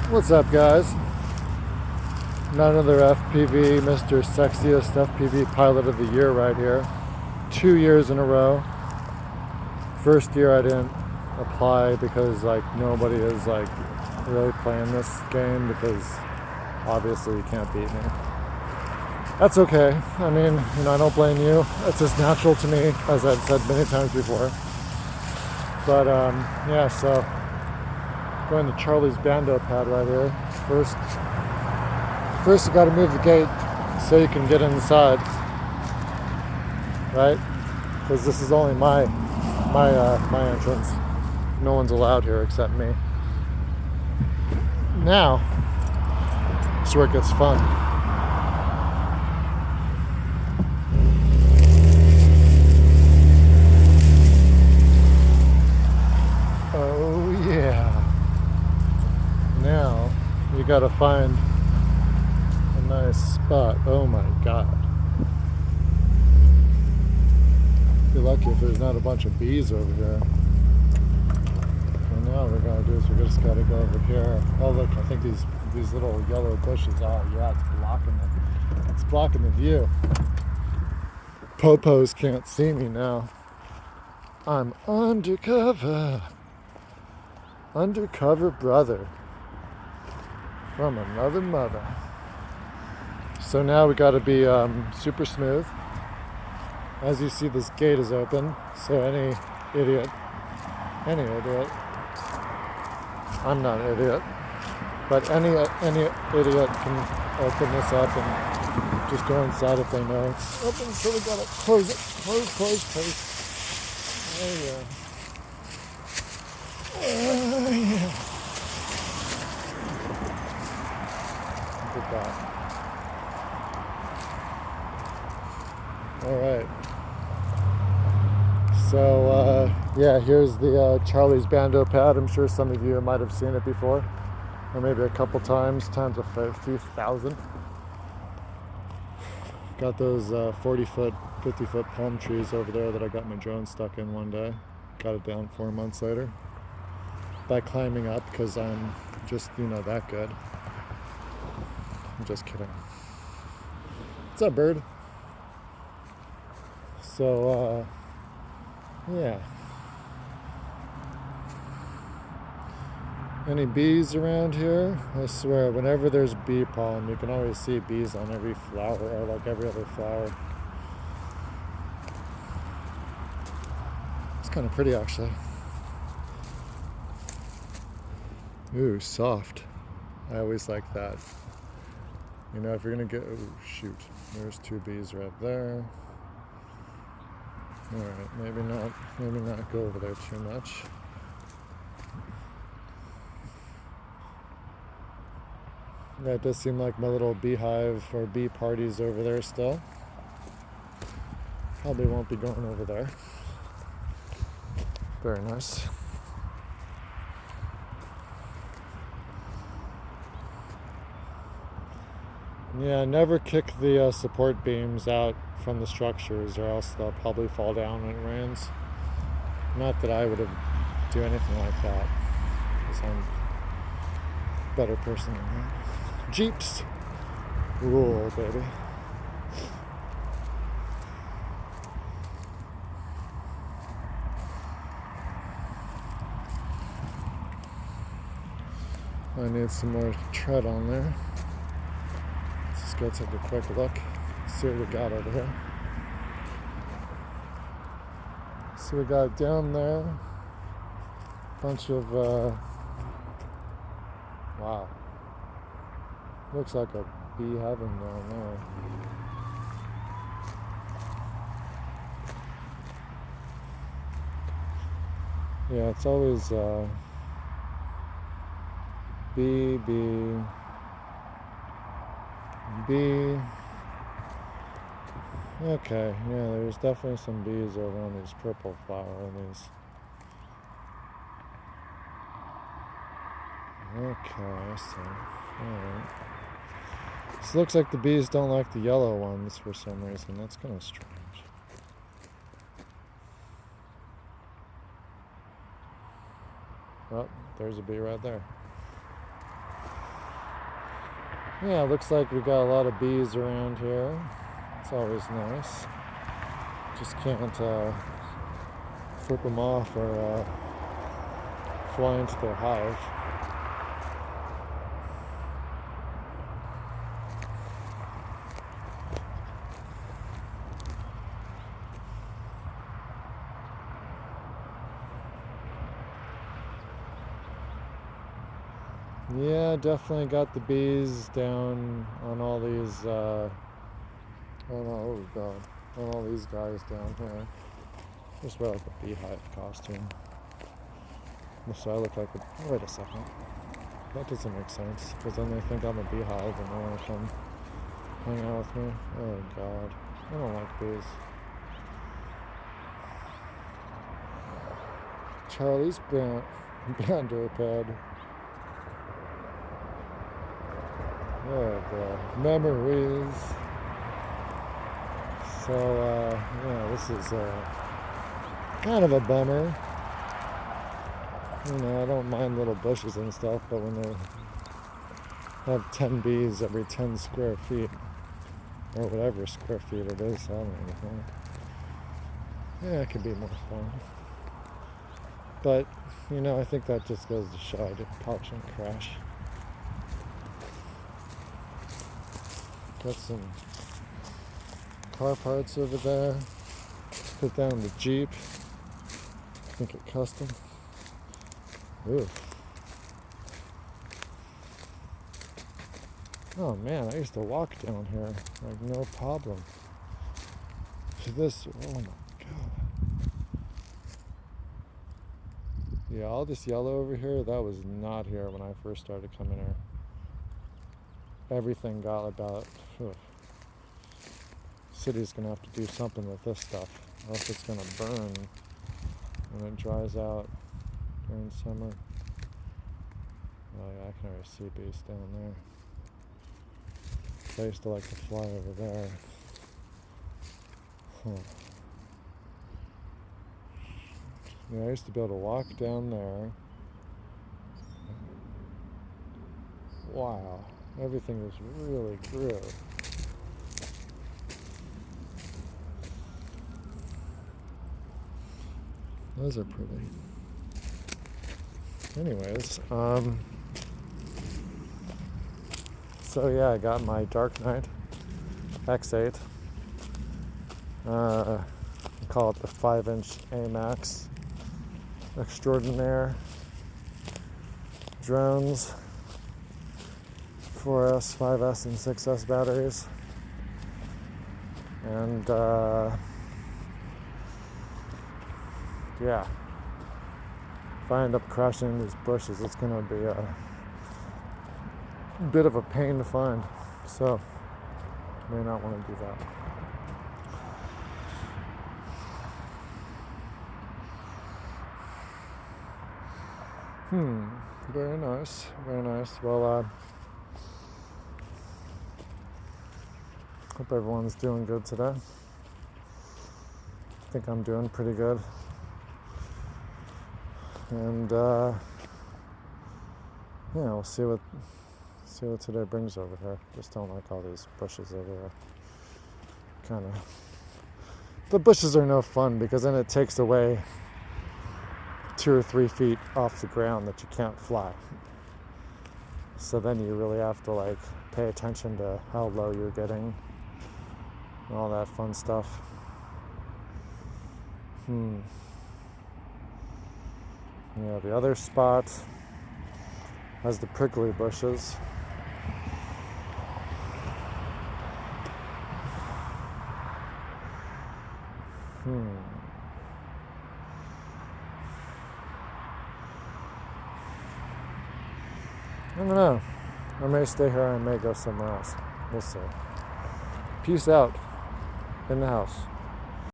What's up, guys? None other FPV, Mr. Sexiest FPV Pilot of the Year right here. 2 years in a row. First year I didn't apply because nobody is really playing this game because obviously you can't beat me. That's okay. I mean, I don't blame you. It's just natural to me, as I've said many times before. But yeah, so going to Charlie's Bando pad right here. First you got to move the gate so you can get inside, right? Because this is only my entrance. No one's allowed here except me. Now, this is where it gets fun. Oh yeah. Now you gotta find a nice spot. Oh my god. Be lucky if there's not a bunch of bees over here. And now what we're gonna do is we just gotta go over here. Oh look, I think these little yellow bushes. Oh yeah, it's blocking the view. Popos can't see me now. I'm undercover. Undercover brother from another mother. So now we gotta be super smooth. As you see, this gate is open, so any idiot, I'm not an idiot, but any idiot can open this up and just go inside if they know it's open, so we gotta close it. Close. Oh yeah. Oh yeah. Look at that. All right. So yeah, here's the Charlie's Bando pad. I'm sure some of you might have seen it before, or maybe a couple times a few thousand. Got those 40-foot, 50-foot palm trees over there that I got my drone stuck in one day. Got it down 4 months later by climbing up because I'm just, that good. I'm just kidding. What's up, bird? So, yeah. Any bees around here? I swear, whenever there's bee pollen, you can always see bees on every flower, or every other flower. It's kind of pretty, actually. Ooh, soft. I always like that. If you're gonna get, oh shoot, there's 2 bees right there. All right, maybe not go over there too much. Yeah, it does seem like my little beehive or bee party's over there still. Probably won't be going over there. Very nice. Yeah, never kick the support beams out from the structures or else they'll probably fall down when it rains. Not that I would do anything like that, because I'm a better person than that. Jeeps rule, baby. I need some more tread on there. Let's go take a quick look, see what we got over here. So we got down there a bunch of wow, looks like a bee heaven down there. Yeah, it's always bee. Okay, yeah, there's definitely some bees over on these purple flowers. Okay, I see. Alright. This looks like the bees don't like the yellow ones for some reason. That's kind of strange. Oh, there's a bee right there. Yeah, looks like we got a lot of bees around here. It's always nice. Just can't flip them off or fly into their hive. Yeah, definitely got the bees down on all these, oh god, on all these guys down here. Just wear like a beehive costume. So I look like a, wait a second. That doesn't make sense, because then they think I'm a beehive and they want to come hang out with me. Oh god, I don't like bees. Charlie's Bando pad. Oh boy, memories. So yeah, this is kind of a bummer. You know, I don't mind little bushes and stuff, but when they have 10 bees every 10 square feet, or whatever square feet it is, I don't know. Yeah, it could be more fun. But, you know, I think that just goes to show I probably shouldn't crash. Got some car parts over there. Put down the Jeep. Think it custom. Ooh. Oh man, I used to walk down here like no problem. This, oh my god. Yeah, all this yellow over here, that was not here when I first started coming here. Everything got about, city's gonna have to do something with this stuff, or else it's gonna burn when it dries out during summer. Oh yeah, I can already see bees down there. I used to like to fly over there. Huh. Yeah, I used to be able to walk down there. Wow, everything was really grew. Those are pretty. Anyways, so yeah, I got my Dark Knight X8. I call it the 5-inch AMAX Extraordinaire drones, 4S, 5S, and 6S batteries. And yeah, if I end up crashing in these bushes, it's going to be a bit of a pain to find. So, may not want to do that. Very nice, very nice. Well, hope everyone's doing good today. I think I'm doing pretty good. And yeah, we'll see what today brings over here. Just don't like all these bushes over here. Kind of, the bushes are no fun because then it takes away 2 or 3 feet off the ground that you can't fly. So then you really have to like pay attention to how low you're getting and all that fun stuff. Yeah, the other spot has the prickly bushes. I don't know. I may stay here, I may go somewhere else. We'll see. Peace out in the house.